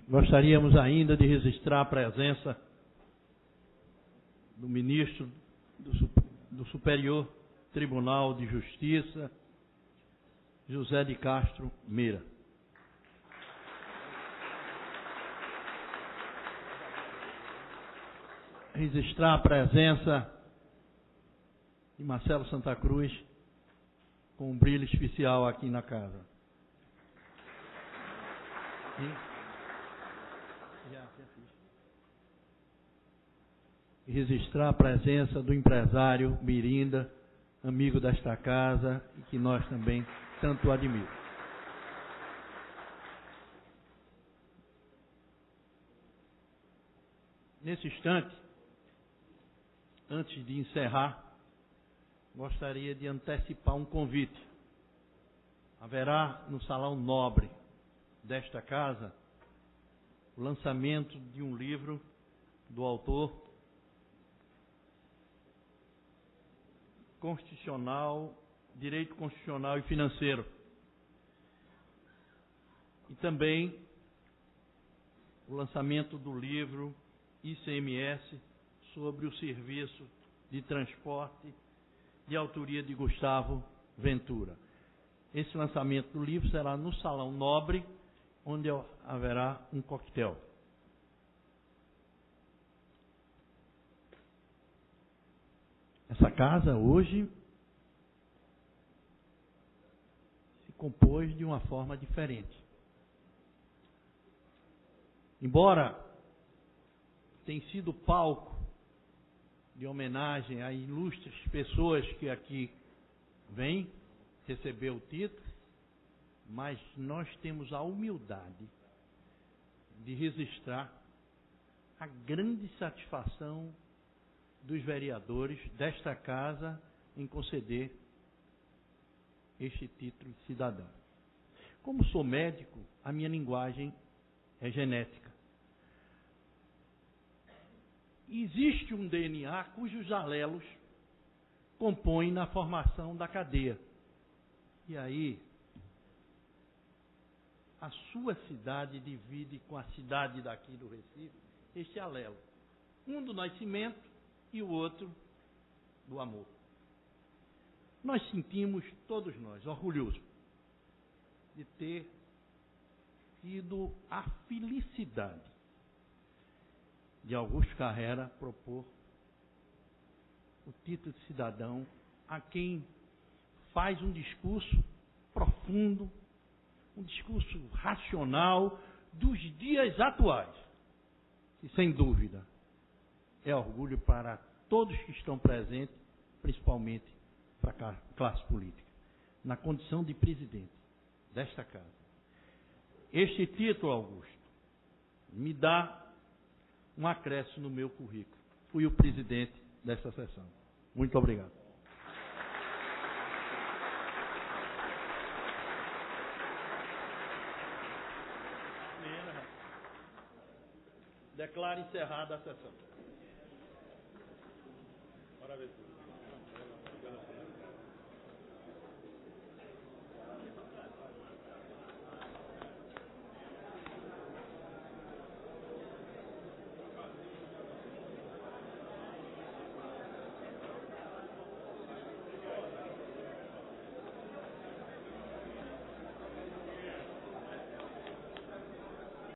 Gostaríamos ainda de registrar a presença do ministro do Superior Tribunal de Justiça, José de Castro Meira. Registrar a presença de Marcelo Santa Cruz, com um brilho especial aqui na casa. E registrar a presença do empresário Mirinda, amigo desta casa, e que nós também tanto admiramos. Nesse instante, antes de encerrar, gostaria de antecipar um convite. Haverá no Salão Nobre desta casa o lançamento de um livro do autor constitucional, direito constitucional e financeiro. e também o lançamento do livro ICMS sobre o serviço de transporte, de autoria de Gustavo Ventura. Esse lançamento do livro será no Salão Nobre, onde haverá um coquetel. Essa casa hoje se compôs de uma forma diferente. Embora tenha sido palco de homenagem a ilustres pessoas que aqui vêm receber o título, mas nós temos a humildade de registrar a grande satisfação dos vereadores desta casa em conceder este título de cidadão. Como sou médico, a minha linguagem é genética. Existe um DNA cujos alelos compõem na formação da cadeia. E aí, a sua cidade divide com a cidade daqui do Recife este alelo. Um do nascimento e o outro do amor. Nós sentimos, todos nós, orgulhosos de ter tido a felicidade de Augusto Carrera propor o título de cidadão a quem faz um discurso profundo, um discurso racional dos dias atuais, que sem dúvida é orgulho para todos que estão presentes, principalmente para a classe política, na condição de presidente desta casa. Este título, Augusto, me dá um acréscimo no meu currículo. Fui o presidente desta sessão. Muito obrigado. Declaro encerrada a sessão. Bora ver.